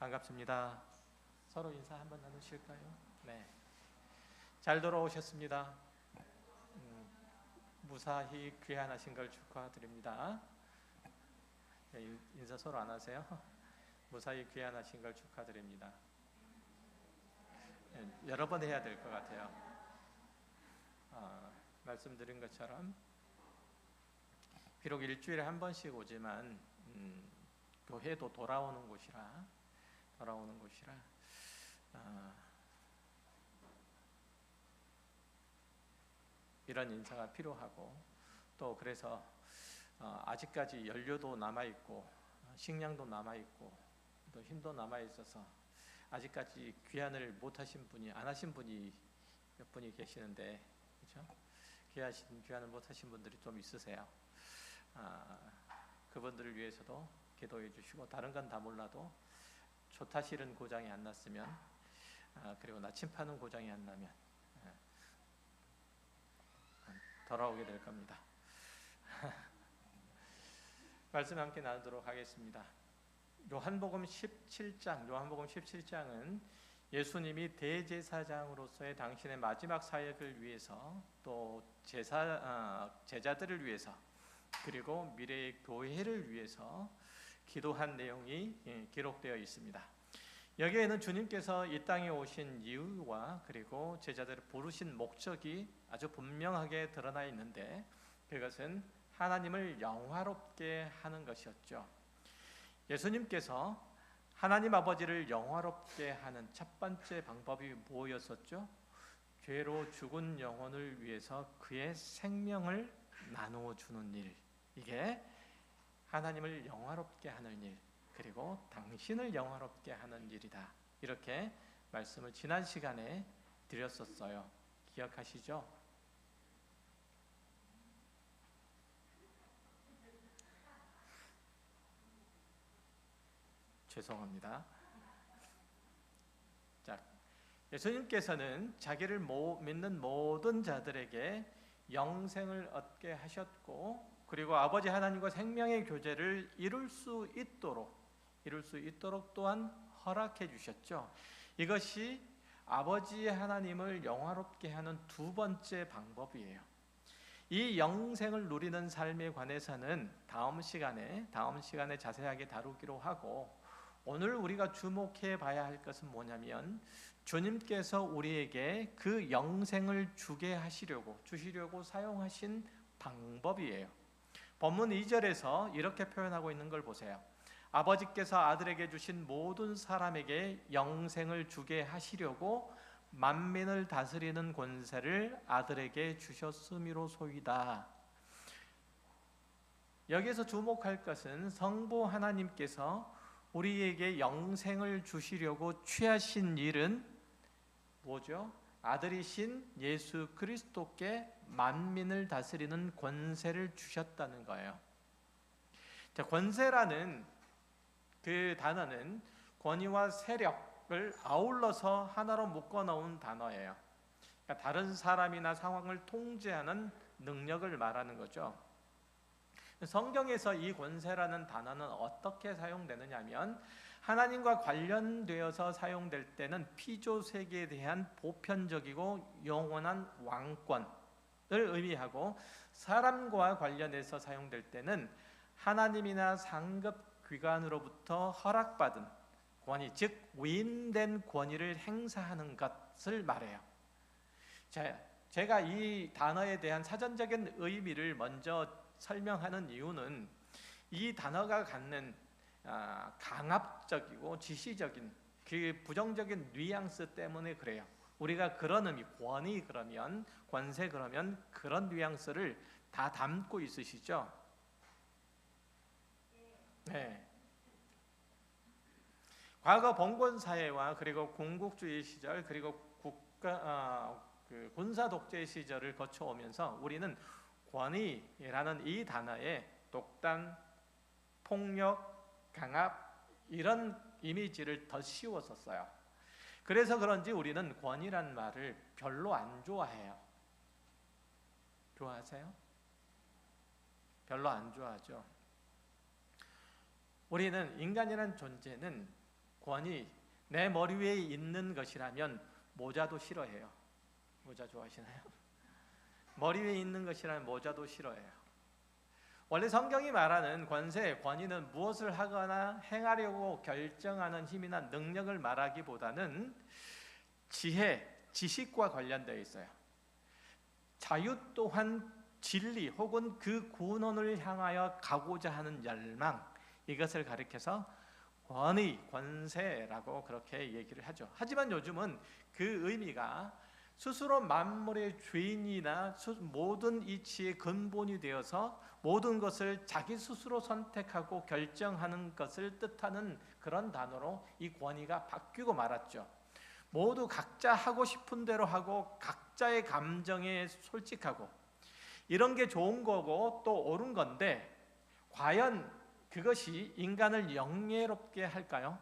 반갑습니다. 서로 인사 한번 나누실까요? 네. 잘 돌아오셨습니다. 무사히 귀환하신 걸 축하드립니다. 네, 인사 서로 안 하세요? 무사히 귀환하신 걸 축하드립니다. 네, 여러 번 해야 될 것 같아요. 말씀드린 것처럼 비록 일주일에 한 번씩 오지만 교회도 돌아오는 곳이라 이런 인사가 필요하고, 또 그래서 아직까지 연료도 남아있고 식량도 남아있고 또 힘도 남아있어서 아직까지 귀환을 못하신 분이, 안 하신 분이 몇 분이 계시는데, 그렇죠? 귀환을 못하신 분들이 좀 있으세요. 그분들을 위해서도 기도해 주시고, 다른 건 다 몰라도 조타 실은 고장이 안 났으면, 그리고 나침 파는 고장이 안 나면 돌아오게 될 겁니다. 말씀 함께 나누도록 하겠습니다. 요한복음 17장은 예수님이 대제사장으로서의 당신의 마지막 사역을 위해서, 또 제자들을 위해서, 그리고 미래의 교회를 위해서 기도한 내용이 기록되어 있습니다. 여기에는 주님께서 이 땅에 오신 이유와 그리고 제자들을 부르신 목적이 아주 분명하게 드러나 있는데, 그것은 하나님을 영화롭게 하는 것이었죠. 예수님께서 하나님 아버지를 영화롭게 하는 첫 번째 방법이 뭐였었죠? 죄로 죽은 영혼을 위해서 그의 생명을 나누어 주는 일, 이게 하나님을 영화롭게 하는 일, 그리고 당신을 영화롭게 하는 일이다, 이렇게 말씀을 지난 시간에 드렸었어요. 기억하시죠? 죄송합니다. 자, 예수님께서는 자기를 믿는 모든 자들에게 영생을 얻게 하셨고, 그리고 아버지 하나님과 생명의 교제를 이룰 수 있도록 또한 허락해 주셨죠. 이것이 아버지 하나님을 영화롭게 하는 두 번째 방법이에요. 이 영생을 누리는 삶에 관해서는 다음 시간에 자세하게 다루기로 하고, 오늘 우리가 주목해 봐야 할 것은 뭐냐면, 주님께서 우리에게 그 영생을 주시려고 사용하신 방법이에요. 본문 2절에서 이렇게 표현하고 있는 걸 보세요. 아버지께서 아들에게 주신 모든 사람에게 영생을 주게 하시려고 만민을 다스리는 권세를 아들에게 주셨음이로소이다. 여기에서 주목할 것은 성부 하나님께서 우리에게 영생을 주시려고 취하신 일은 뭐죠? 아들이신 예수 그리스도께 만민을 다스리는 권세를 주셨다는 거예요. 자, 권세라는 그 단어는 권위와 세력을 아울러서 하나로 묶어놓은 단어예요. 그러니까 다른 사람이나 상황을 통제하는 능력을 말하는 거죠. 성경에서 이 권세라는 단어는 어떻게 사용되느냐 하면, 하나님과 관련되어서 사용될 때는 피조세계에 대한 보편적이고 영원한 왕권을 의미하고, 사람과 관련해서 사용될 때는 하나님이나 상급 기관으로부터 허락받은 권위, 즉 위임된 권위를 행사하는 것을 말해요. 자, 제가 이 단어에 대한 사전적인 의미를 먼저 설명하는 이유는 이 단어가 갖는 강압적이고 지시적인 그 부정적인 뉘앙스 때문에 그래요. 우리가 그런 의미, 권위 그러면, 권세 그러면 그런 뉘앙스를 다 담고 있으시죠? 네. 과거 봉건 사회와 그리고 군국주의 시절, 그리고 군사 독재 시절을 거쳐오면서 우리는 권위라는 이 단어에 독단, 폭력, 강압, 이런 이미지를 더 씌웠었어요. 그래서 그런지 우리는 권위란 말을 별로 안 좋아해요. 좋아하세요? 별로 안 좋아하죠. 우리는, 인간이란 존재는 권위, 내 머리 위에 있는 것이라면 모자도 싫어해요. 모자 좋아하시나요? 머리 위에 있는 것이라면 모자도 싫어해요. 원래 성경이 말하는 권세, 권위는 무엇을 하거나 행하려고 결정하는 힘이나 능력을 말하기보다는 지혜, 지식과 관련되어 있어요. 자유 또한 진리 혹은 그 군원을 향하여 가고자 하는 열망, 이것을 가리켜서 권위, 권세라고 그렇게 얘기를 하죠. 하지만 요즘은 그 의미가 스스로 만물의 주인이나 모든 이치의 근본이 되어서 모든 것을 자기 스스로 선택하고 결정하는 것을 뜻하는 그런 단어로 이 권위가 바뀌고 말았죠. 모두 각자 하고 싶은 대로 하고 각자의 감정에 솔직하고 이런 게 좋은 거고 또 옳은 건데 과연 그것이 인간을 영예롭게 할까요?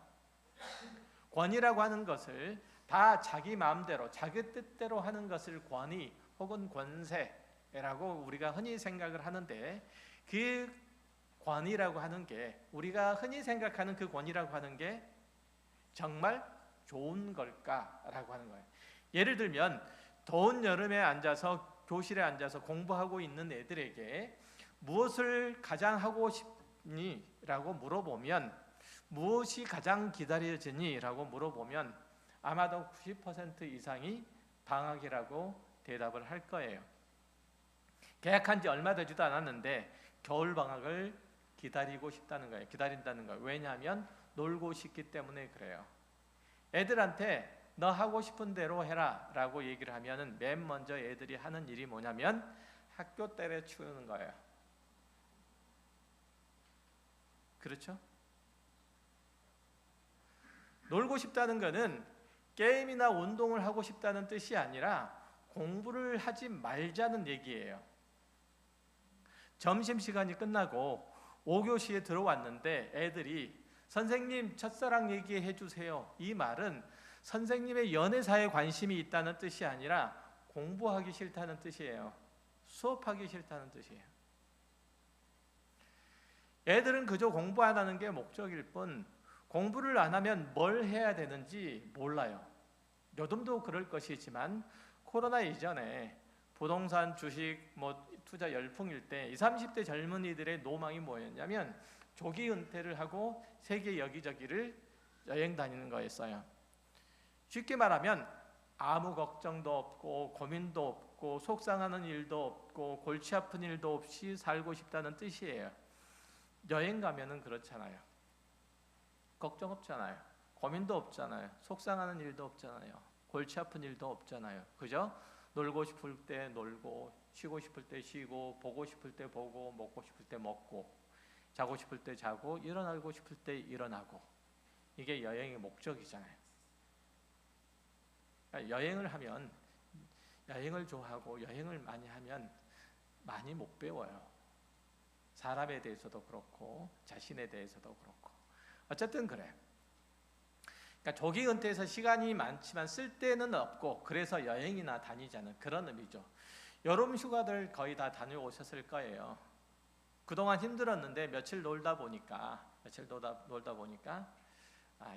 권위라고 하는 것을 다 자기 마음대로 자기 뜻대로 하는 것을 권위 혹은 권세라고 우리가 흔히 생각을 하는데 그 권위라고 하는 게 우리가 흔히 생각하는 그 권위라고 하는 게 정말 좋은 걸까라고 하는 거예요. 예를 들면 더운 여름에 앉아서 교실에 앉아서 공부하고 있는 애들에게 무엇을 가장 하고 싶니? 라고 물어보면 무엇이 가장 기다려지니? 라고 물어보면 아마도 90% 이상이 방학이라고 대답을 할 거예요. 개학한 지 얼마 되지도 않았는데 겨울방학을 기다리고 싶다는 거예요. 기다린다는 거예요. 왜냐하면 놀고 싶기 때문에 그래요. 애들한테 너 하고 싶은 대로 해라 라고 얘기를 하면 맨 먼저 애들이 하는 일이 뭐냐면 학교 때려치우는 거예요. 그렇죠? 놀고 싶다는 것은 게임이나 운동을 하고 싶다는 뜻이 아니라 공부를 하지 말자는 얘기예요. 점심시간이 끝나고 5교시에 들어왔는데 애들이 선생님 첫사랑 얘기해 주세요. 이 말은 선생님의 연애사에 관심이 있다는 뜻이 아니라 공부하기 싫다는 뜻이에요. 수업하기 싫다는 뜻이에요. 애들은 그저 공부 안 하는 게 목적일 뿐 공부를 안 하면 뭘 해야 되는지 몰라요. 요즘도 그럴 것이지만 코로나 이전에 부동산, 주식, 투자 열풍일 때 20, 30대 젊은이들의 노망이 뭐였냐면 조기 은퇴를 하고 세계 여기저기를 여행 다니는 거였어요. 쉽게 말하면 아무 걱정도 없고 고민도 없고 속상하는 일도 없고 골치 아픈 일도 없이 살고 싶다는 뜻이에요. 여행 가면은 그렇잖아요. 걱정 없잖아요. 고민도 없잖아요. 속상하는 일도 없잖아요. 골치 아픈 일도 없잖아요. 그죠? 놀고 싶을 때 놀고 쉬고 싶을 때 쉬고 보고 싶을 때 보고 먹고 싶을 때 먹고 자고 싶을 때 자고 일어나고 싶을 때 일어나고 이게 여행의 목적이잖아요. 그러니까 여행을 하면 여행을 좋아하고 여행을 많이 하면 많이 못 배워요. 사람에 대해서도 그렇고 자신에 대해서도 그렇고 어쨌든 그래. 그러니까 조기 은퇴해서 시간이 많지만 쓸 데는 없고 그래서 여행이나 다니자는 그런 의미죠. 여름 휴가들 거의 다 다녀오셨을 거예요. 그동안 힘들었는데 며칠 놀다 보니까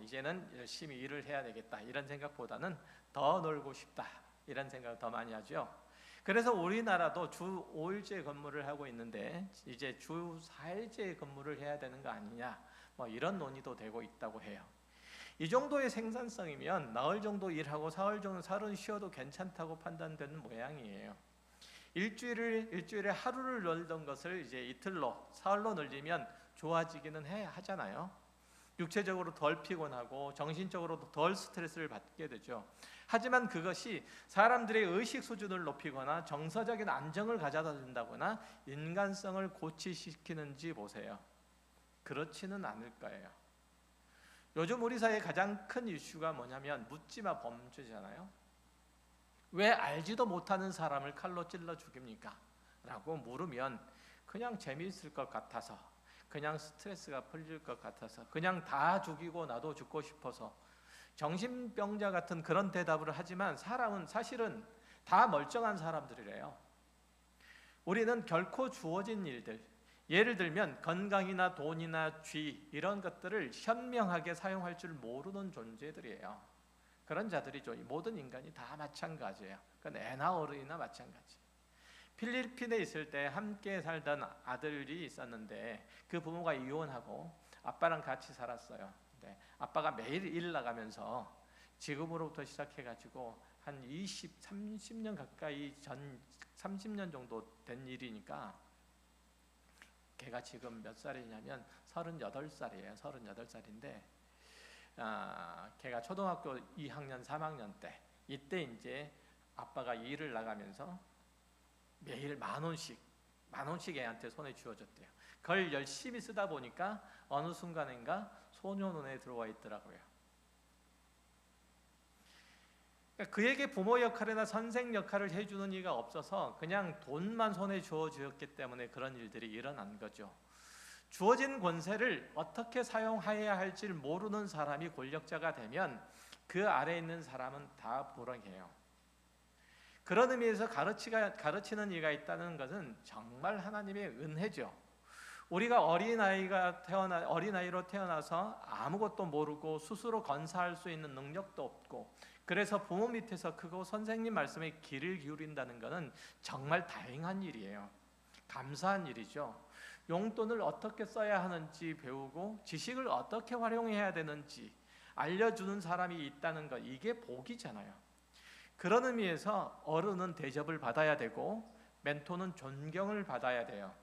이제는 열심히 일을 해야 되겠다 이런 생각보다는 더 놀고 싶다 이런 생각을 더 많이 하죠. 그래서 우리나라도 주 5일제 근무를 하고 있는데 이제 주 4일제 근무를 해야 되는 거 아니냐 이런 논의도 되고 있다고 해요. 이 정도의 생산성이면 나흘 정도 일하고 사흘 정도 살은 쉬어도 괜찮다고 판단되는 모양이에요. 일주일에 하루를 놀던 것을 이제 이틀로 사흘로 늘리면 좋아지기는 하잖아요. 육체적으로 덜 피곤하고 정신적으로도 덜 스트레스를 받게 되죠. 하지만 그것이 사람들의 의식 수준을 높이거나 정서적인 안정을 가져다 준다거나 인간성을 고취시키는지 보세요. 그렇지는 않을 거예요. 요즘 우리 사회의 가장 큰 이슈가 뭐냐면 묻지마 범죄잖아요. 왜 알지도 못하는 사람을 칼로 찔러 죽입니까? 라고 물으면 그냥 재미있을 것 같아서, 그냥 스트레스가 풀릴 것 같아서, 그냥 다 죽이고 나도 죽고 싶어서, 정신병자 같은 그런 대답을 하지만 사람은 사실은 다 멀쩡한 사람들이래요. 우리는 결코 주어진 일들, 예를 들면 건강이나 돈이나 쥐 이런 것들을 현명하게 사용할 줄 모르는 존재들이에요. 그런 자들이죠. 모든 인간이 다 마찬가지예요. 그건 애나 어른이나 마찬가지. 필리핀에 있을 때 함께 살던 아들이 있었는데 그 부모가 이혼하고 아빠랑 같이 살았어요. 근데 아빠가 매일 일 나가면서 지금으로부터 시작해가지고 한 30년 가까이 전 30년 정도 된 일이니까 걔가 지금 몇 살이냐면 38살이에요. 38살인데 걔가 초등학교 2학년 3학년 때 이때 이제 아빠가 일을 나가면서 매일 만 원씩 애한테 손에 쥐어줬대요. 그걸 열심히 쓰다 보니까 어느 순간인가 소년원에 들어와 있더라고요. 그러니까 그에게 부모 역할이나 선생 역할을 해주는 이가 없어서 그냥 돈만 손에 주어주었기 때문에 그런 일들이 일어난 거죠. 주어진 권세를 어떻게 사용해야 할지 모르는 사람이 권력자가 되면 그 아래에 있는 사람은 다 불행해요. 그런 의미에서 가르치는 이가 있다는 것은 정말 하나님의 은혜죠. 우리가 어린아이로 태어나서 아무것도 모르고 스스로 건사할 수 있는 능력도 없고 그래서 부모 밑에서 크고 선생님 말씀에 귀를 기울인다는 것은 정말 다행한 일이에요. 감사한 일이죠. 용돈을 어떻게 써야 하는지 배우고 지식을 어떻게 활용해야 되는지 알려주는 사람이 있다는 것, 이게 복이잖아요. 그런 의미에서 어른은 대접을 받아야 되고 멘토는 존경을 받아야 돼요.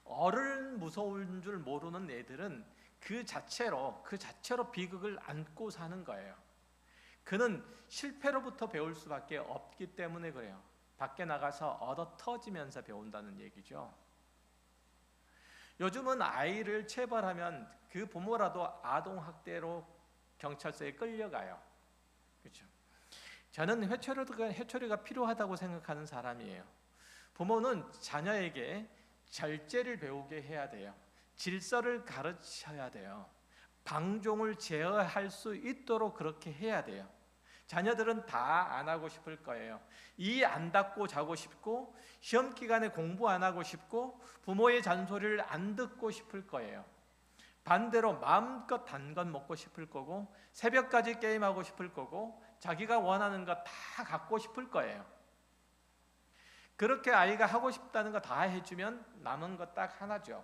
어른 무서운 줄 모르는 애들은 그 자체로 비극을 안고 사는 거예요. 그는 실패로부터 배울 수밖에 없기 때문에 그래요. 밖에 나가서 얻어 터지면서 배운다는 얘기죠. 요즘은 아이를 체벌하면 그 부모라도 아동학대로 경찰서에 끌려가요. 그렇죠? 저는 회초리가 필요하다고 생각하는 사람이에요. 부모는 자녀에게 절제를 배우게 해야 돼요. 질서를 가르쳐야 돼요. 방종을 제어할 수 있도록 그렇게 해야 돼요. 자녀들은 다 안 하고 싶을 거예요. 이 안 닫고 자고 싶고 시험 기간에 공부 안 하고 싶고 부모의 잔소리를 안 듣고 싶을 거예요. 반대로 마음껏 단 것 먹고 싶을 거고 새벽까지 게임하고 싶을 거고 자기가 원하는 거 다 갖고 싶을 거예요. 그렇게 아이가 하고 싶다는 거 다 해주면 남은 거 딱 하나죠.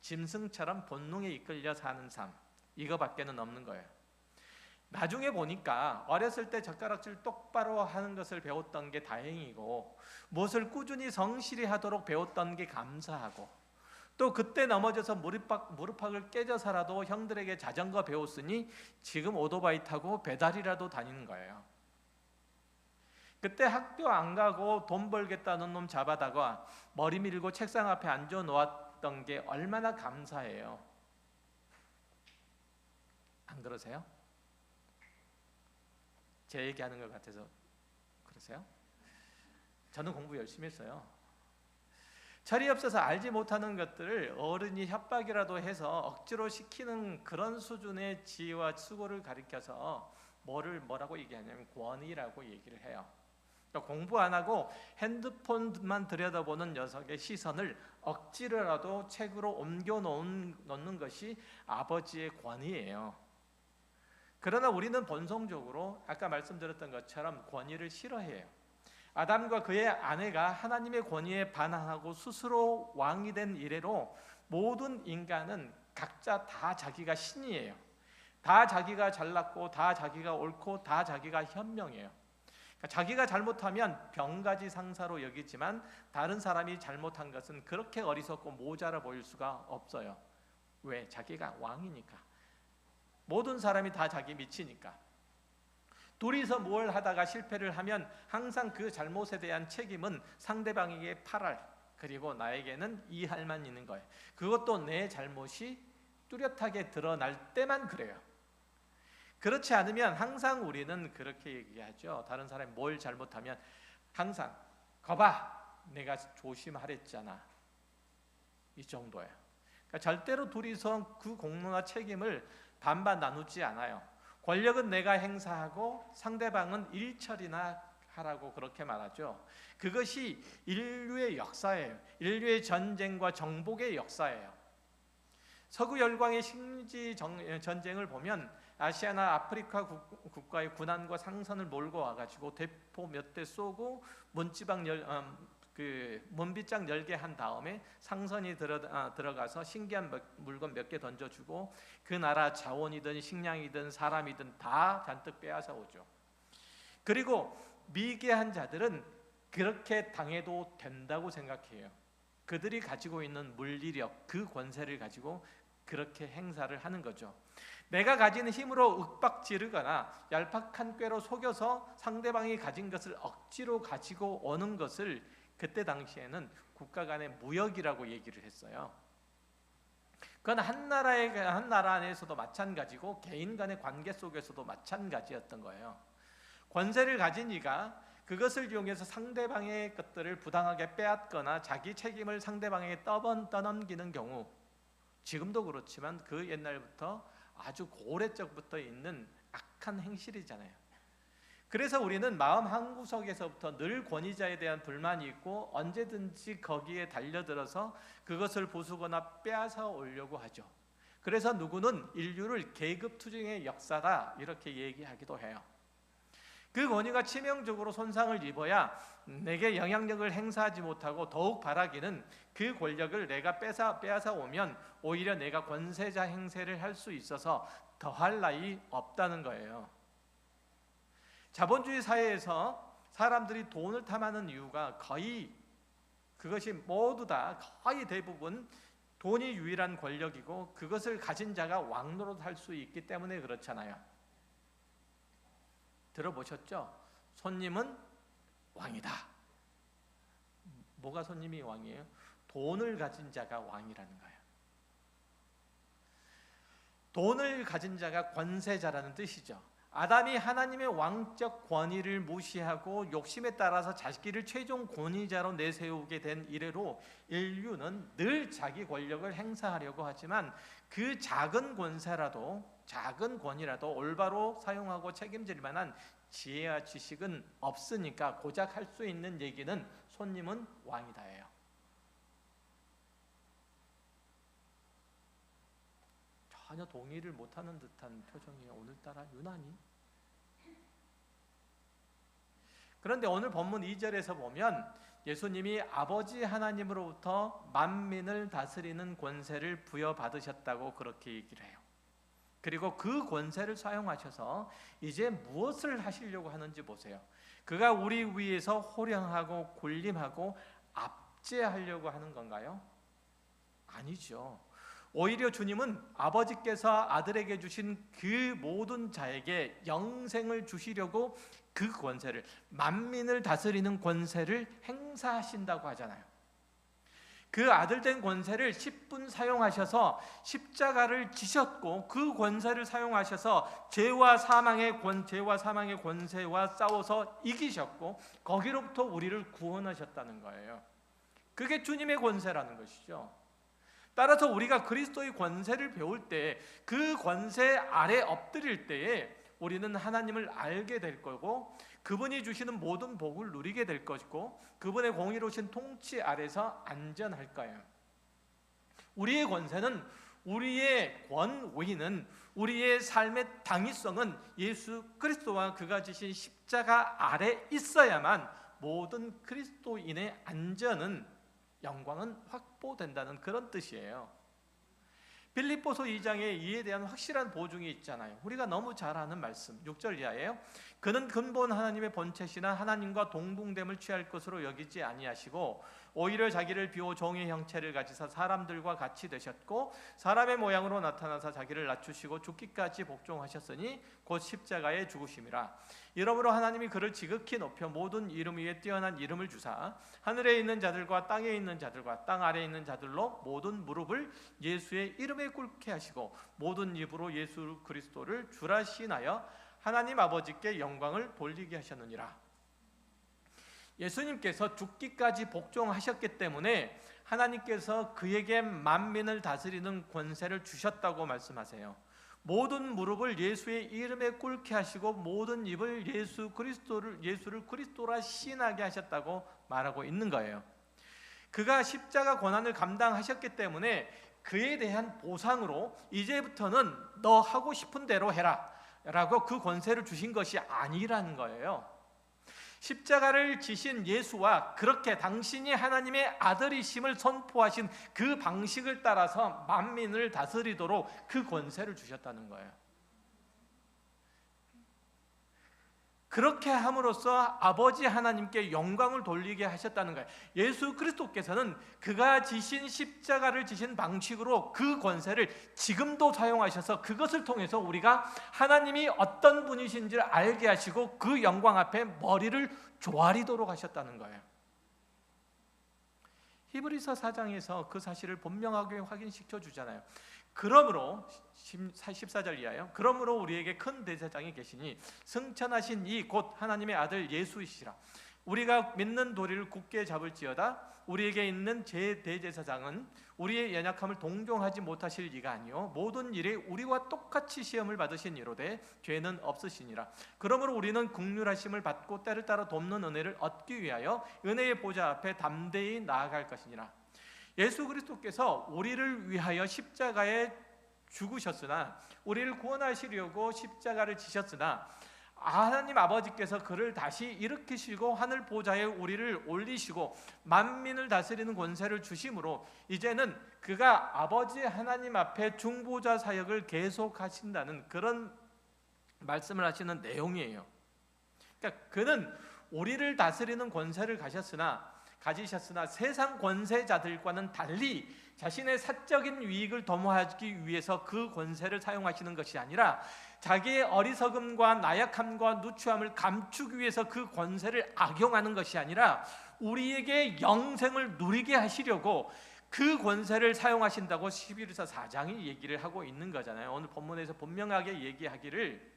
짐승처럼 본능에 이끌려 사는 삶, 이거밖에는 없는 거예요. 나중에 보니까 어렸을 때 젓가락질 똑바로 하는 것을 배웠던 게 다행이고 무엇을 꾸준히 성실히 하도록 배웠던 게 감사하고 또 그때 넘어져서 무릎팍을 깨져서라도 형들에게 자전거 배웠으니 지금 오토바이 타고 배달이라도 다니는 거예요. 그때 학교 안 가고 돈 벌겠다는 놈 잡아다가 머리 밀고 책상 앞에 앉아 놓았던 게 얼마나 감사해요. 안 그러세요? 제 얘기하는 것 같아서 그러세요? 저는 공부 열심히 했어요. 철이 없어서 알지 못하는 것들을 어른이 협박이라도 해서 억지로 시키는 그런 수준의 지혜와 수고를 가리켜서 뭐라고 얘기하냐면 권위라고 얘기를 해요. 그러니까 공부 안 하고 핸드폰만 들여다보는 녀석의 시선을 억지로라도 책으로 옮겨 놓는 것이 아버지의 권위예요. 그러나 우리는 본성적으로 아까 말씀드렸던 것처럼 권위를 싫어해요. 아담과 그의 아내가 하나님의 권위에 반항하고 스스로 왕이 된 이래로 모든 인간은 각자 다 자기가 신이에요. 다 자기가 잘났고 다 자기가 옳고 다 자기가 현명해요. 그러니까 자기가 잘못하면 병가지 상사로 여기지만 다른 사람이 잘못한 것은 그렇게 어리석고 모자라 보일 수가 없어요. 왜? 자기가 왕이니까. 모든 사람이 다 자기 미치니까. 둘이서 뭘 하다가 실패를 하면 항상 그 잘못에 대한 책임은 상대방에게 8할 그리고 나에게는 2할만 있는 거예요. 그것도 내 잘못이 뚜렷하게 드러날 때만 그래요. 그렇지 않으면 항상 우리는 그렇게 얘기하죠. 다른 사람이 뭘 잘못하면 항상 거봐 내가 조심하랬잖아, 이 정도예요. 그러니까 절대로 둘이서 그 공로나 책임을 반반 나누지 않아요. 권력은 내가 행사하고 상대방은 일처리나 하라고 그렇게 말하죠. 그것이 인류의 역사예요. 인류의 전쟁과 정복의 역사예요. 서구 열강의 식민지 전쟁을 보면 아시아나 아프리카 국가의 군안과 상선을 몰고 와가지고 대포 몇 대 쏘고 문빗장 열게 한 다음에 상선이 들어가서 신기한 물건 몇 개 던져주고 그 나라 자원이든 식량이든 사람이든 다 잔뜩 빼앗아 오죠. 그리고 미개한 자들은 그렇게 당해도 된다고 생각해요. 그들이 가지고 있는 물리력, 그 권세를 가지고 그렇게 행사를 하는 거죠. 내가 가진 힘으로 윽박지르거나 얄팍한 꾀로 속여서 상대방이 가진 것을 억지로 가지고 오는 것을 그때 당시에는 국가 간의 무역이라고 얘기를 했어요. 그건 한 나라 안에서도 마찬가지고 개인 간의 관계 속에서도 마찬가지였던 거예요. 권세를 가진 이가 그것을 이용해서 상대방의 것들을 부당하게 빼앗거나 자기 책임을 상대방에게 떠넘기는 경우, 지금도 그렇지만 그 옛날부터 아주 고래적부터 있는 악한 행실이잖아요. 그래서 우리는 마음 한구석에서부터 늘 권위자에 대한 불만이 있고 언제든지 거기에 달려들어서 그것을 부수거나 빼앗아 오려고 하죠. 그래서 누구는 인류를 계급투쟁의 역사다 이렇게 얘기하기도 해요. 그 권위가 치명적으로 손상을 입어야 내게 영향력을 행사하지 못하고 더욱 바라기는 그 권력을 내가 빼앗아 오면 오히려 내가 권세자 행세를 할 수 있어서 더할 나위 없다는 거예요. 자본주의 사회에서 사람들이 돈을 탐하는 이유가 그것이 모두 다 거의 대부분 돈이 유일한 권력이고 그것을 가진 자가 왕노릇할 수 있기 때문에 그렇잖아요. 들어보셨죠? 손님은 왕이다. 뭐가 손님이 왕이에요? 돈을 가진 자가 왕이라는 거예요. 돈을 가진 자가 권세자라는 뜻이죠. 아담이 하나님의 왕적 권위를 무시하고 욕심에 따라서 자기를 최종 권위자로 내세우게 된 이래로 인류는 늘 자기 권력을 행사하려고 하지만 그 작은 권위라도 올바로 사용하고 책임질 만한 지혜와 지식은 없으니까 고작 할 수 있는 얘기는 손님은 왕이다예요. 전혀 동의를 못하는 듯한 표정이 오늘따라 유난히. 그런데 오늘 본문 2절에서 보면 예수님이 아버지 하나님으로부터 만민을 다스리는 권세를 부여받으셨다고 그렇게 얘기를 해요. 그리고 그 권세를 사용하셔서 이제 무엇을 하시려고 하는지 보세요. 그가 우리 위에서 호령하고 군림하고 압제하려고 하는 건가요? 아니죠. 오히려 주님은 아버지께서 아들에게 주신 그 모든 자에게 영생을 주시려고 그 권세를, 만민을 다스리는 권세를 행사하신다고 하잖아요. 그 아들된 권세를 10분 사용하셔서 십자가를 지셨고 그 권세를 사용하셔서 죄와 사망의 권세와 싸워서 이기셨고 거기로부터 우리를 구원하셨다는 거예요. 그게 주님의 권세라는 것이죠. 따라서 우리가 그리스도의 권세를 배울 때 그 권세 아래 엎드릴 때에 우리는 하나님을 알게 될 거고 그분이 주시는 모든 복을 누리게 될 것이고 그분의 공의로우신 통치 아래서 안전할 거예요. 우리의 권세는, 우리의 권위는, 우리의 삶의 당위성은 예수 그리스도와 그가 지신 십자가 아래 있어야만 모든 그리스도인의 안전은, 영광은 확보된다는 그런 뜻이에요. 빌립보서 2장에 이에 대한 확실한 보증이 있잖아요. 우리가 너무 잘 아는 말씀 6절 이하예요. 그는 근본 하나님의 본체시나 하나님과 동등됨을 취할 것으로 여기지 아니하시고 오히려 자기를 비워 종의 형체를 가지사 사람들과 같이 되셨고 사람의 모양으로 나타나사 자기를 낮추시고 죽기까지 복종하셨으니 곧 십자가에 죽으심이라. 이러므로 하나님이 그를 지극히 높여 모든 이름 위에 뛰어난 이름을 주사 하늘에 있는 자들과 땅에 있는 자들과 땅 아래에 있는 자들로 모든 무릎을 예수의 이름에 꿇게 하시고 모든 입으로 예수 그리스도를 주라 시인하여 하나님 아버지께 영광을 돌리게 하셨느니라. 예수님께서 죽기까지 복종하셨기 때문에 하나님께서 그에게 만민을 다스리는 권세를 주셨다고 말씀하세요. 모든 무릎을 예수의 이름에 꿇게 하시고 모든 입을 예수를 그리스도라 시인하게 하셨다고 말하고 있는 거예요. 그가 십자가 고난을 감당하셨기 때문에 그에 대한 보상으로 이제부터는 너 하고 싶은 대로 해라 라고 그 권세를 주신 것이 아니라는 거예요. 십자가를 지신 예수와 그렇게 당신이 하나님의 아들이심을 선포하신 그 방식을 따라서 만민을 다스리도록 그 권세를 주셨다는 거예요. 그렇게 함으로써 아버지 하나님께 영광을 돌리게 하셨다는 거예요. 예수 그리스도께서는 그가 지신 십자가를 지신 방식으로 그 권세를 지금도 사용하셔서 그것을 통해서 우리가 하나님이 어떤 분이신지를 알게 하시고 그 영광 앞에 머리를 조아리도록 하셨다는 거예요. 히브리서 4장에서 그 사실을 분명하게 확인시켜 주잖아요. 그러므로 14절 이하요. 그러므로 우리에게 큰 대제사장이 계시니 승천하신 이 곧 하나님의 아들 예수이시라. 우리가 믿는 도리를 굳게 잡을지어다. 우리에게 있는 제 대제사장은 우리의 연약함을 동정하지 못하실 이가 아니요 모든 일에 우리와 똑같이 시험을 받으신 이로되 죄는 없으시니라. 그러므로 우리는 긍휼하심을 받고 때를 따라 돕는 은혜를 얻기 위하여 은혜의 보좌 앞에 담대히 나아갈 것이니라. 예수 그리스도께서 우리를 위하여 십자가에 죽으셨으나 우리를 구원하시려고 십자가를 지셨으나 하나님 아버지께서 그를 다시 일으키시고 하늘 보좌에 우리를 올리시고 만민을 다스리는 권세를 주심으로 이제는 그가 아버지 하나님 앞에 중보자 사역을 계속하신다는 그런 말씀을 하시는 내용이에요. 그러니까 그는 우리를 다스리는 권세를 가지셨으나 세상 권세자들과는 달리 자신의 사적인 유익을 도모하기 위해서 그 권세를 사용하시는 것이 아니라 자기의 어리석음과 나약함과 누추함을 감추기 위해서 그 권세를 악용하는 것이 아니라 우리에게 영생을 누리게 하시려고 그 권세를 사용하신다고 11서 4장이 얘기를 하고 있는 거잖아요. 오늘 본문에서 분명하게 얘기하기를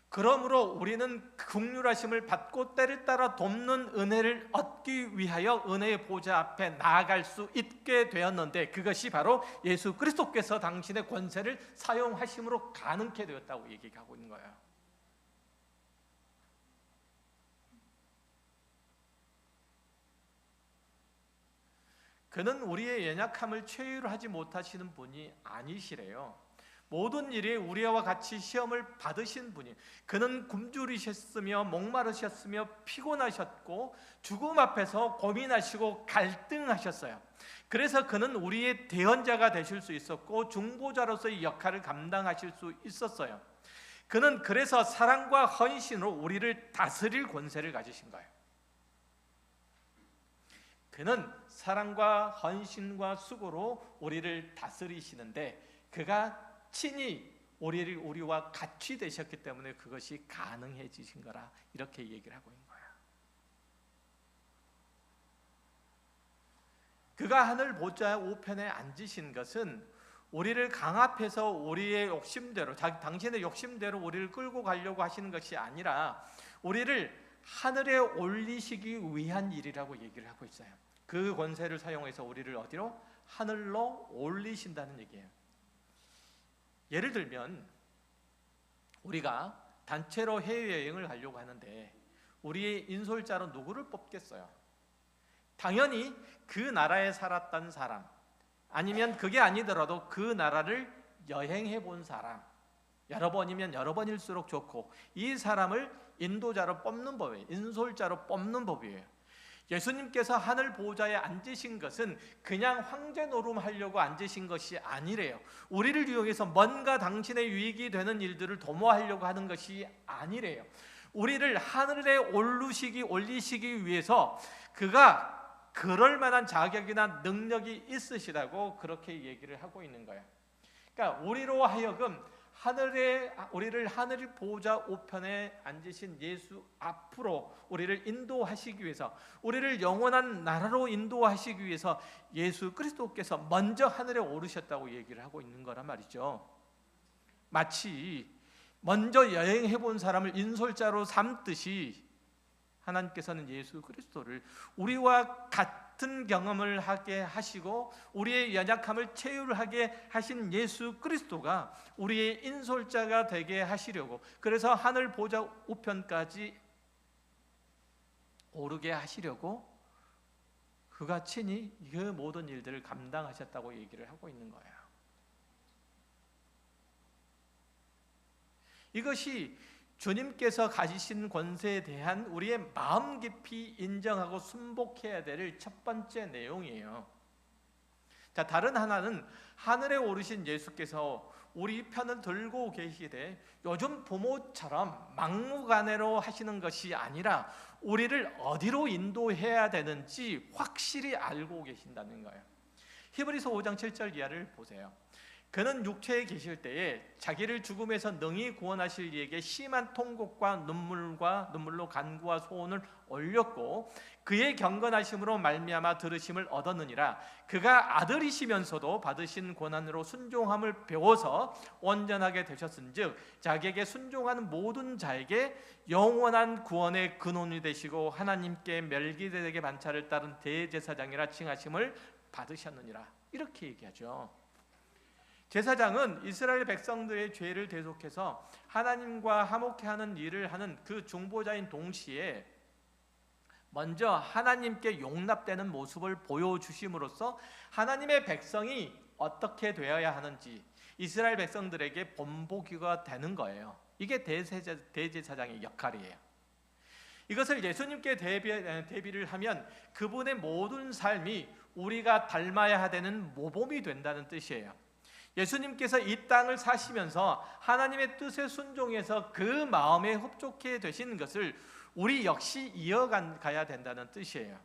그러므로 우리는 긍휼하심을 받고 때를 따라 돕는 은혜를 얻기 위하여 은혜의 보좌 앞에 나아갈 수 있게 되었는데 그것이 바로 예수 그리스도께서 당신의 권세를 사용하심으로 가능케 되었다고 얘기하고 있는 거예요. 그는 우리의 연약함을 최유하지 못하시는 분이 아니시래요. 모든 일에 우리와 같이 시험을 받으신 분이 그는 굶주리셨으며 목마르셨으며 피곤하셨고 죽음 앞에서 고민하시고 갈등하셨어요. 그래서 그는 우리의 대언자가 되실 수 있었고 중보자로서의 역할을 감당하실 수 있었어요. 그는 그래서 사랑과 헌신으로 우리를 다스릴 권세를 가지신 거예요. 그는 사랑과 헌신과 수고로 우리를 다스리시는데 그가 친히 우리와 같이 되셨기 때문에 그것이 가능해지신 거라 이렇게 얘기를 하고 있는 거예요. 그가 하늘 보좌 우편에 앉으신 것은 우리를 강압해서 우리의 욕심대로 당신의 욕심대로 우리를 끌고 가려고 하시는 것이 아니라 우리를 하늘에 올리시기 위한 일이라고 얘기를 하고 있어요. 그 권세를 사용해서 우리를 어디로? 하늘로 올리신다는 얘기예요. 예를 들면 우리가 단체로 해외여행을 가려고 하는데 우리의 인솔자로 누구를 뽑겠어요? 당연히 그 나라에 살았던 사람, 아니면 그게 아니더라도 그 나라를 여행해 본 사람, 여러 번이면 여러 번일수록 좋고 이 사람을 인도자로 뽑는 법이에요. 인솔자로 뽑는 법이에요. 예수님께서 하늘 보좌에 앉으신 것은 그냥 황제 노름하려고 앉으신 것이 아니래요. 우리를 이용해서 뭔가 당신의 유익이 되는 일들을 도모하려고 하는 것이 아니래요. 우리를 하늘에 올리시기 위해서 그가 그럴 만한 자격이나 능력이 있으시다고 그렇게 얘기를 하고 있는 거예요. 그러니까 우리로 하여금 우리를 하늘 보좌 우편에 앉으신 예수 앞으로 우리를 인도하시기 위해서, 우리를 영원한 나라로 인도하시기 위해서 예수 그리스도께서 먼저 하늘에 오르셨다고 얘기를 하고 있는 거란 말이죠. 마치 먼저 여행해 본 사람을 인솔자로 삼듯이 하나님께서는 예수 그리스도를 우리와 같은 경험을 하게 하시고 우리의 연약함을 체휼하게 하신 예수 그리스도가 우리의 인솔자가 되게 하시려고, 그래서 하늘 보좌 우편까지 오르게 하시려고 그가 친히 그 모든 일들을 감당하셨다고 얘기를 하고 있는 거예요. 이것이 주님께서 가지신 권세에 대한 우리의 마음 깊이 인정하고 순복해야 될 첫 번째 내용이에요. 자, 다른 하나는 하늘에 오르신 예수께서 우리 편을 들고 계시되 요즘 부모처럼 막무가내로 하시는 것이 아니라 우리를 어디로 인도해야 되는지 확실히 알고 계신다는 거예요. 히브리서 5장 7절 이하를 보세요. 그는 육체에 계실 때에 자기를 죽음에서 능히 구원하실 이에게 심한 통곡과 눈물로 간구와 소원을 올렸고 그의 경건하심으로 말미암아 들으심을 얻었느니라. 그가 아들이시면서도 받으신 고난으로 순종함을 배워서 온전하게 되셨은즉 자기에게 순종하는 모든 자에게 영원한 구원의 근원이 되시고 하나님께 멜기세덱의 반차를 따른 대제사장이라 칭하심을 받으셨느니라. 이렇게 얘기하죠. 제사장은 이스라엘 백성들의 죄를 대속해서 하나님과 화목케 하는 일을 하는 그 중보자인 동시에 먼저 하나님께 용납되는 모습을 보여주심으로써 하나님의 백성이 어떻게 되어야 하는지 이스라엘 백성들에게 본보기가 되는 거예요. 이게 대제사장의 역할이에요. 이것을 예수님께 대비를 하면 그분의 모든 삶이 우리가 닮아야 되는 모범이 된다는 뜻이에요. 예수님께서 이 땅을 사시면서 하나님의 뜻에 순종해서 그 마음에 흡족해 되신 것을 우리 역시 이어가야 된다는 뜻이에요.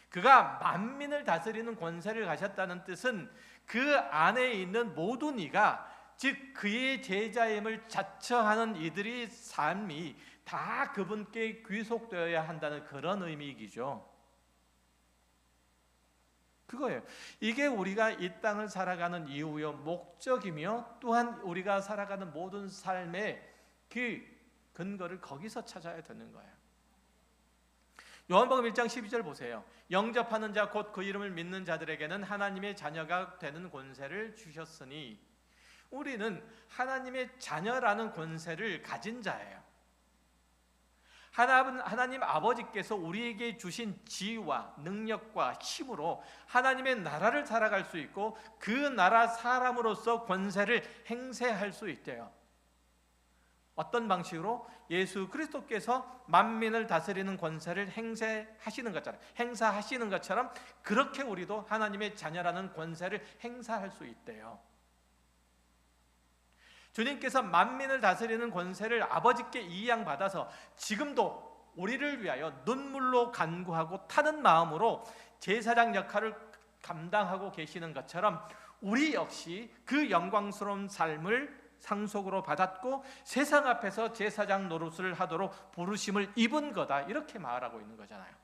그가 만민을 다스리는 권세를 가졌다는 뜻은 그 안에 있는 모든 이가, 즉 그의 제자임을 자처하는 이들의 삶이 다 그분께 귀속되어야 한다는 그런 의미이죠. 그거예요. 이게 우리가 이 땅을 살아가는 이유요 목적이며 또한 우리가 살아가는 모든 삶의 그 근거를 거기서 찾아야 되는 거예요. 요한복음 1장 12절 보세요. 영접하는 자 곧 그 이름을 믿는 자들에게는 하나님의 자녀가 되는 권세를 주셨으니, 우리는 하나님의 자녀라는 권세를 가진 자예요. 하나님 아버지께서 우리에게 주신 지위와 능력과 힘으로 하나님의 나라를 살아갈 수 있고 그 나라 사람으로서 권세를 행세할 수 있대요. 어떤 방식으로? 예수 그리스도께서 만민을 다스리는 권세를 행사하시는 것처럼 그렇게 우리도 하나님의 자녀라는 권세를 행사할 수 있대요. 주님께서 만민을 다스리는 권세를 아버지께 이양받아서 지금도 우리를 위하여 눈물로 간구하고 타는 마음으로 제사장 역할을 감당하고 계시는 것처럼 우리 역시 그 영광스러운 삶을 상속으로 받았고 세상 앞에서 제사장 노릇을 하도록 부르심을 입은 거다, 이렇게 말하고 있는 거잖아요.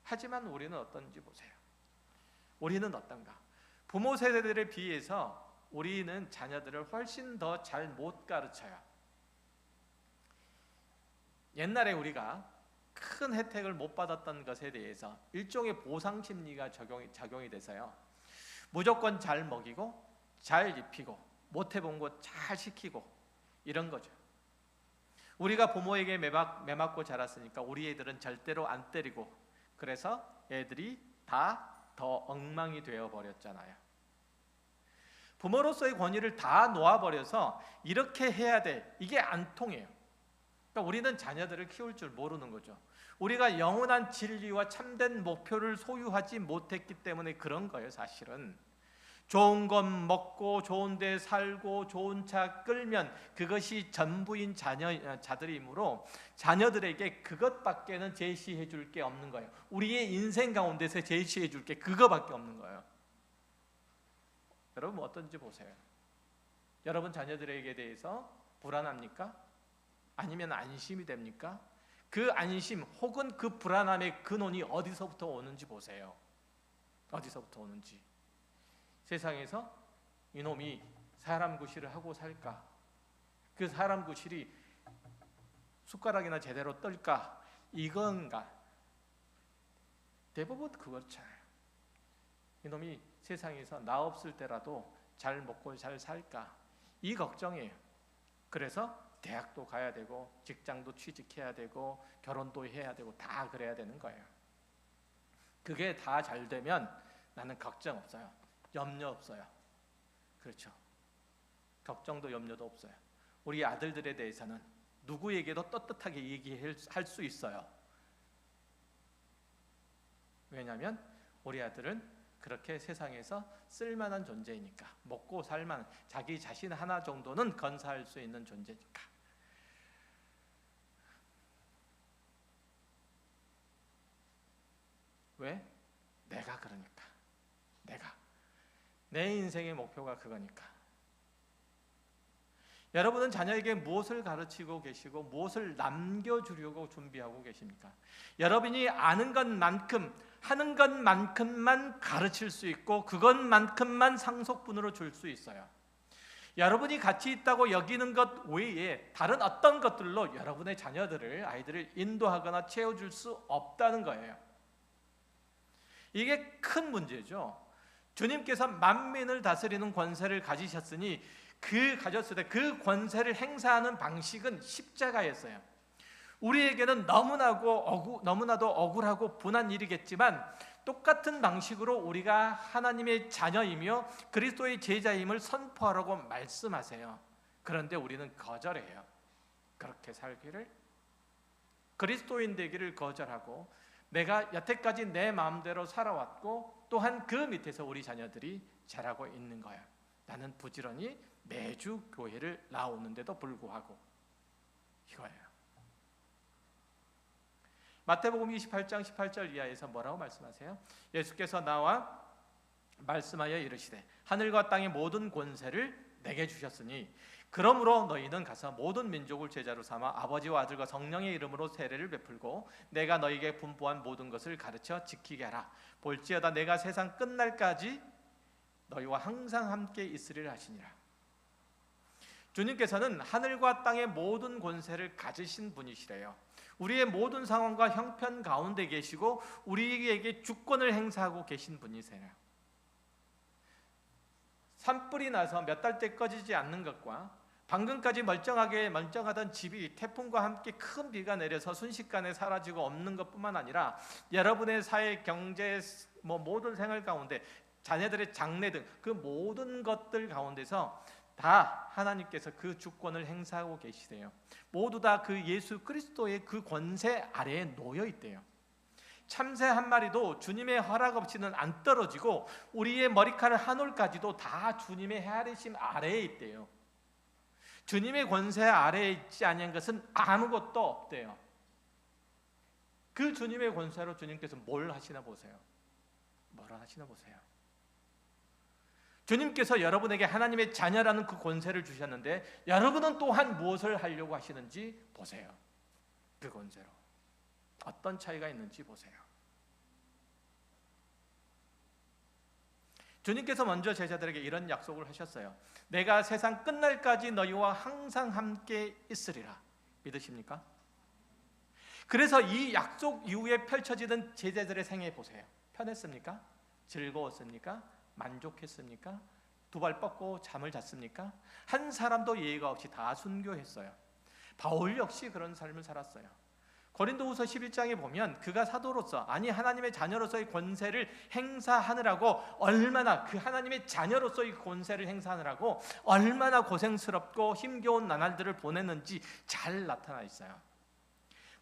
하지만 우리는 어떤지 보세요. 우리는 어떤가? 부모 세대들에 비해서 우리는 자녀들을 훨씬 더 잘 못 가르쳐요. 옛날에 우리가 큰 혜택을 못 받았던 것에 대해서 일종의 보상 심리가 작용이 돼서요, 무조건 잘 먹이고 잘 입히고 못 해본 거 잘 시키고 이런 거죠. 우리가 부모에게 매맞고 자랐으니까 우리 애들은 절대로 안 때리고, 그래서 애들이 다 더 엉망이 되어버렸잖아요. 부모로서의 권위를 다 놓아버려서 이렇게 해야 돼, 이게 안 통해요. 그러니까 우리는 자녀들을 키울 줄 모르는 거죠. 우리가 영원한 진리와 참된 목표를 소유하지 못했기 때문에 그런 거예요. 사실은 좋은 것 먹고 좋은 데 살고 좋은 차 끌면 그것이 전부인 자들이므로 자녀들에게 그것밖에는 제시해 줄 게 없는 거예요. 우리의 인생 가운데서 제시해 줄 게 그거밖에 없는 거예요. 여러분 어떤지 보세요. 여러분 자녀들에게 대해서 불안합니까? 아니면 안심이 됩니까? 그 안심 혹은 그 불안함의 근원이 어디서부터 오는지 보세요. 어디서부터 오는지. 세상에서 이놈이 사람 구실을 하고 살까? 그 사람 구실이 숟가락이나 제대로 뜰까? 이건가? 대부분 그렇잖아요. 이놈이 세상에서 나 없을 때라도 잘 먹고 잘 살까, 이 걱정이에요. 그래서 대학도 가야 되고 직장도 취직해야 되고 결혼도 해야 되고 다 그래야 되는 거예요. 그게 다 잘 되면 나는 걱정 없어요. 염려 없어요. 그렇죠. 걱정도 염려도 없어요. 우리 아들들에 대해서는 누구에게도 떳떳하게 얘기할 수 있어요. 왜냐하면 우리 아들은 그렇게 세상에서 쓸만한 존재이니까, 먹고 살만한, 자기 자신 하나 정도는 건사할 수 있는 존재니까. 왜? 내가 그러니까. 내 인생의 목표가 그거니까. 여러분은 자녀에게 무엇을 가르치고 계시고 무엇을 남겨주려고 준비하고 계십니까? 여러분이 아는 것만큼, 하는 것만큼만 가르칠 수 있고 그것만큼만 상속분으로 줄 수 있어요. 여러분이 가치 있다고 여기는 것 외에 다른 어떤 것들로 여러분의 자녀들을, 아이들을 인도하거나 채워줄 수 없다는 거예요. 이게 큰 문제죠. 주님께서 만민을 다스리는 권세를 가지셨으니 가졌을 때 그 권세를 행사하는 방식은 십자가였어요. 우리에게는 너무나도 억울하고 분한 일이겠지만 똑같은 방식으로 우리가 하나님의 자녀이며 그리스도의 제자임을 선포하라고 말씀하세요. 그런데 우리는 거절해요. 그렇게 살기를, 그리스도인 되기를 거절하고 내가 여태까지 내 마음대로 살아왔고 또한 그 밑에서 우리 자녀들이 자라고 있는 거예요. 나는 부지런히 매주 교회를 나오는데도 불구하고 이거예요. 마태복음 28장 18절 이하에서 뭐라고 말씀하세요? 예수께서 나와 말씀하여 이르시되 하늘과 땅의 모든 권세를 내게 주셨으니 그러므로 너희는 가서 모든 민족을 제자로 삼아 아버지와 아들과 성령의 이름으로 세례를 베풀고 내가 너희에게 분부한 모든 것을 가르쳐 지키게 하라. 볼지어다 내가 세상 끝날까지 너희와 항상 함께 있으리라 하시니라. 주님께서는 하늘과 땅의 모든 권세를 가지신 분이시래요. 우리의 모든 상황과 형편 가운데 계시고 우리에게 주권을 행사하고 계신 분이세요. 산불이 나서 몇 달째 꺼지지 않는 것과 방금까지 멀쩡하던 집이 태풍과 함께 큰 비가 내려서 순식간에 사라지고 없는 것뿐만 아니라 여러분의 사회, 경제, 모든 생활 가운데 자녀들의 장래 등 그 모든 것들 가운데서 다 하나님께서 그 주권을 행사하고 계시대요. 모두 다 그 예수 그리스도의 그 권세 아래에 놓여 있대요. 참새 한 마리도 주님의 허락 없이는 안 떨어지고 우리의 머리카락 한 올까지도 다 주님의 헤아리심 아래에 있대요. 주님의 권세 아래에 있지 아니한 것은 아무것도 없대요. 그 주님의 권세로 주님께서 뭘 하시나 보세요. 뭐라 하시나 보세요. 주님께서 여러분에게 하나님의 자녀라는 그 권세를 주셨는데 여러분은 또한 무엇을 하려고 하시는지 보세요. 그 권세로 어떤 차이가 있는지 보세요. 주님께서 먼저 제자들에게 이런 약속을 하셨어요. 내가 세상 끝날까지 너희와 항상 함께 있으리라. 믿으십니까? 그래서 이 약속 이후에 펼쳐지던 제자들의 생애 보세요. 편했습니까? 즐거웠습니까? 만족했습니까? 두 발 뻗고 잠을 잤습니까? 한 사람도 예의가 없이 다 순교했어요. 바울 역시 그런 삶을 살았어요. 고린도후서 11장에 보면 그가 사도로서, 아니 하나님의 자녀로서의 권세를 행사하느라고 얼마나, 그 하나님의 자녀로서의 권세를 행사하느라고 얼마나 고생스럽고 힘겨운 나날들을 보냈는지 잘 나타나 있어요.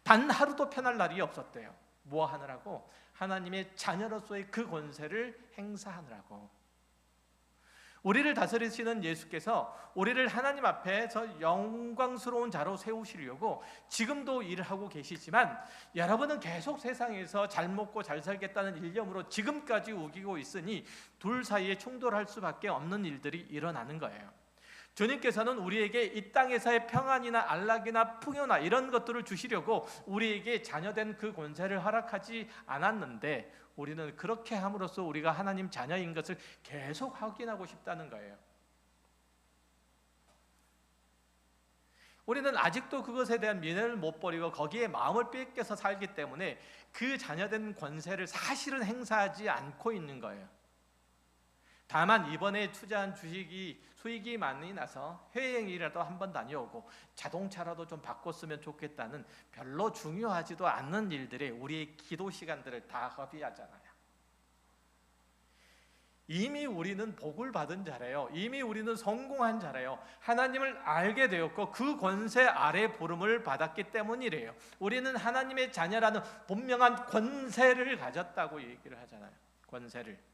단 하루도 편할 날이 없었대요. 뭐 하느라고? 하나님의 자녀로서의 그 권세를 행사하느라고. 우리를 다스리시는 예수께서 우리를 하나님 앞에서 영광스러운 자로 세우시려고 지금도 일을 하고 계시지만 여러분은 계속 세상에서 잘 먹고 잘 살겠다는 일념으로 지금까지 우기고 있으니 둘 사이에 충돌할 수밖에 없는 일들이 일어나는 거예요. 주님께서는 우리에게 이 땅에서의 평안이나 안락이나 풍요나 이런 것들을 주시려고 우리에게 자녀된 그 권세를 허락하지 않았는데 우리는 그렇게 함으로써 우리가 하나님 자녀인 것을 계속 확인하고 싶다는 거예요. 우리는 아직도 그것에 대한 미련을 못 버리고 거기에 마음을 뺏겨서 살기 때문에 그 자녀된 권세를 사실은 행사하지 않고 있는 거예요. 다만 이번에 투자한 주식이 수익이 많이 나서 해외여행이라도 한번 다녀오고 자동차라도 좀 바꿨으면 좋겠다는 별로 중요하지도 않는 일들에 우리의 기도 시간들을 다 허비하잖아요. 이미 우리는 복을 받은 자래요. 이미 우리는 성공한 자래요. 하나님을 알게 되었고 그 권세 아래 부름을 받았기 때문이래요. 우리는 하나님의 자녀라는 분명한 권세를 가졌다고 얘기를 하잖아요. 권세를.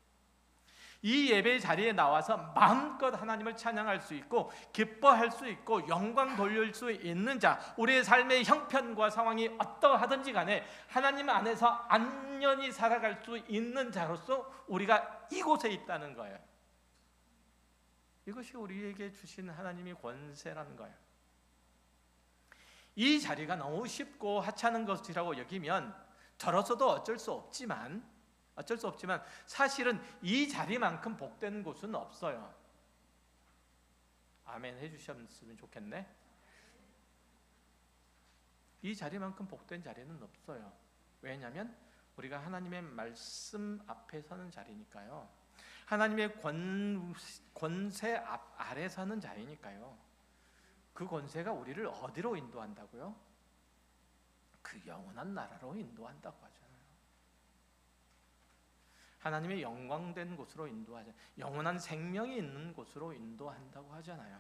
이 예배 자리에 나와서 마음껏 하나님을 찬양할 수 있고 기뻐할 수 있고 영광 돌릴 수 있는 자, 우리의 삶의 형편과 상황이 어떠하든지 간에 하나님 안에서 안전히 살아갈 수 있는 자로서 우리가 이곳에 있다는 거예요. 이것이 우리에게 주신 하나님의 권세라는 거예요. 이 자리가 너무 쉽고 하찮은 것이라고 여기면 저로서도 어쩔 수 없지만 사실은 이 자리만큼 복된 곳은 없어요. 아멘 해주셨으면 좋겠네. 이 자리만큼 복된 자리는 없어요. 왜냐하면 우리가 하나님의 말씀 앞에 서는 자리니까요. 하나님의 권세 아래 서는 자리니까요. 그 권세가 우리를 어디로 인도한다고요? 그 영원한 나라로 인도한다고 하죠. 하나님의 영광된 곳으로 인도하자. 영원한 생명이 있는 곳으로 인도한다고 하잖아요.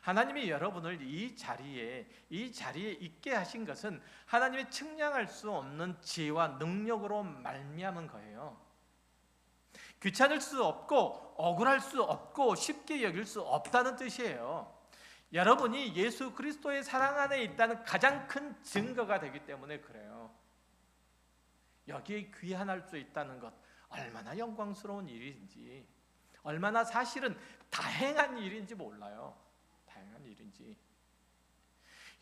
하나님이 여러분을 이 자리에 있게 하신 것은 하나님의 측량할 수 없는 지혜와 능력으로 말미암은 거예요. 귀찮을 수 없고 억울할 수 없고 쉽게 여길 수 없다는 뜻이에요. 여러분이 예수 그리스도의 사랑 안에 있다는 가장 큰 증거가 되기 때문에 그래요. 여기에 귀환할 수 있다는 것 얼마나 영광스러운 일인지, 얼마나 사실은 다행한 일인지 몰라요. 다행한 일인지.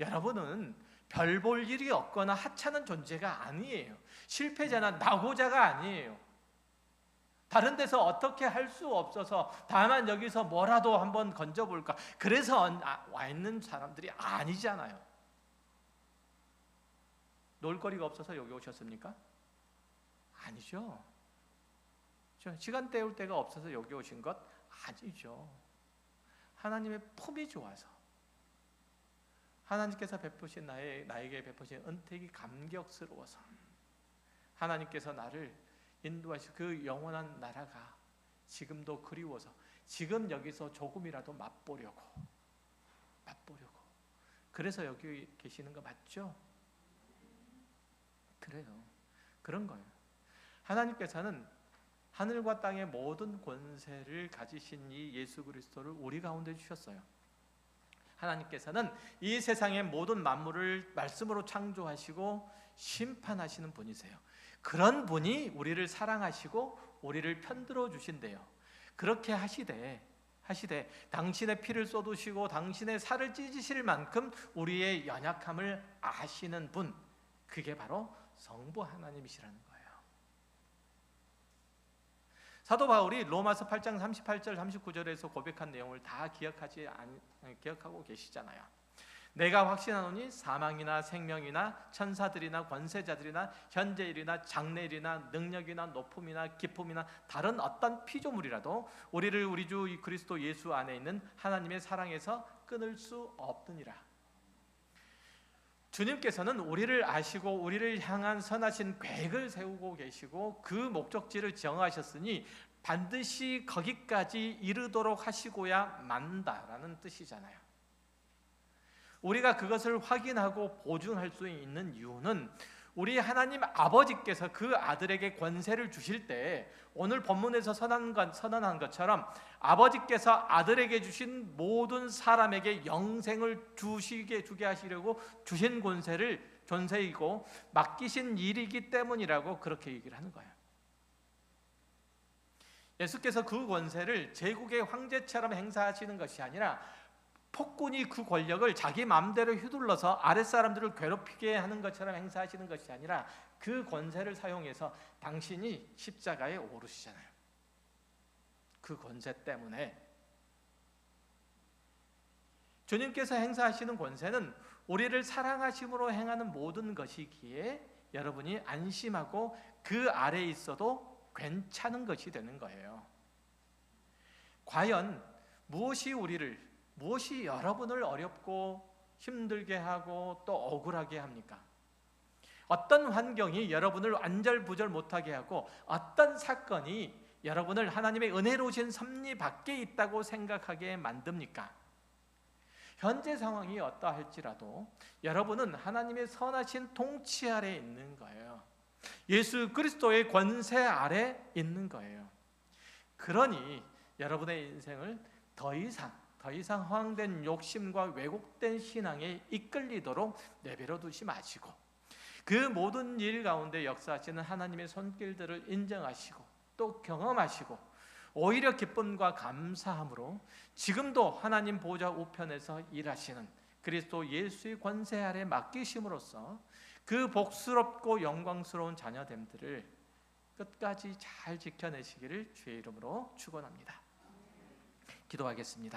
여러분은 별 볼 일이 없거나 하찮은 존재가 아니에요. 실패자나 낙오자가 아니에요. 다른 데서 어떻게 할 수 없어서 다만 여기서 뭐라도 한번 건져볼까, 그래서 와 있는 사람들이 아니잖아요. 놀거리가 없어서 여기 오셨습니까? 아니죠. 시간 때울 데가 없어서 여기 오신 것 아니죠. 하나님의 품이 좋아서, 하나님께서 베푸신 나에게 베푸신 은택이 감격스러워서, 하나님께서 나를 인도하신 그 영원한 나라가 지금도 그리워서 지금 여기서 조금이라도 맛보려고 그래서 여기 계시는 거 맞죠? 그래요. 그런 거예요. 하나님께서는 하늘과 땅의 모든 권세를 가지신 이 예수 그리스도를 우리 가운데 주셨어요. 하나님께서는 이 세상의 모든 만물을 말씀으로 창조하시고 심판하시는 분이세요. 그런 분이 우리를 사랑하시고 우리를 편들어 주신대요. 그렇게 하시되 당신의 피를 쏟으시고 당신의 살을 찢으실 만큼 우리의 연약함을 아시는 분, 그게 바로 성부 하나님이시라는 거예요. 사도 바울이 로마서 8장 38절 39절에서 고백한 내용을 다 기억하고 계시잖아요. 내가 확신하노니 사망이나 생명이나 천사들이나 권세자들이나 현재일이나 장래일이나 능력이나 높음이나 기쁨이나 다른 어떤 피조물이라도 우리를 우리 주 그리스도 예수 안에 있는 하나님의 사랑에서 끊을 수 없느니라. 주님께서는 우리를 아시고 우리를 향한 선하신 계획을 세우고 계시고 그 목적지를 정하셨으니 반드시 거기까지 이르도록 하시고야 만다라는 뜻이잖아요. 우리가 그것을 확인하고 보증할 수 있는 이유는 우리 하나님 아버지께서 그 아들에게 권세를 주실 때, 오늘 본문에서 선언한 것처럼 아버지께서 아들에게 주신 모든 사람에게 영생을 주게 하시려고 주신 권세이고 맡기신 일이기 때문이라고 그렇게 얘기를 하는 거예요. 예수께서 그 권세를 제국의 황제처럼 행사하시는 것이 아니라 폭군이 그 권력을 자기 마음대로 휘둘러서 아랫사람들을 괴롭히게 하는 것처럼 행사하시는 것이 아니라 그 권세를 사용해서 당신이 십자가에 오르시잖아요. 그 권세 때문에 주님께서 행사하시는 권세는 우리를 사랑하심으로 행하는 모든 것이기에 여러분이 안심하고 그 아래에 있어도 괜찮은 것이 되는 거예요. 과연 무엇이 여러분을 어렵고 힘들게 하고 또 억울하게 합니까? 어떤 환경이 여러분을 안절부절 못하게 하고 어떤 사건이 여러분을 하나님의 은혜로우신 섭리 밖에 있다고 생각하게 만듭니까? 현재 상황이 어떠할지라도 여러분은 하나님의 선하신 통치 아래 있는 거예요. 예수 그리스도의 권세 아래 있는 거예요. 그러니 여러분의 인생을 더 이상 허황된 욕심과 왜곡된 신앙에 이끌리도록 내버려 두지 마시고 그 모든 일 가운데 역사하시는 하나님의 손길들을 인정하시고 또 경험하시고 오히려 기쁨과 감사함으로 지금도 하나님 보좌 우편에서 일하시는 그리스도 예수의 권세 아래 맡기심으로써 그 복스럽고 영광스러운 자녀됨들을 끝까지 잘 지켜내시기를 주의 이름으로 축원합니다. 기도하겠습니다.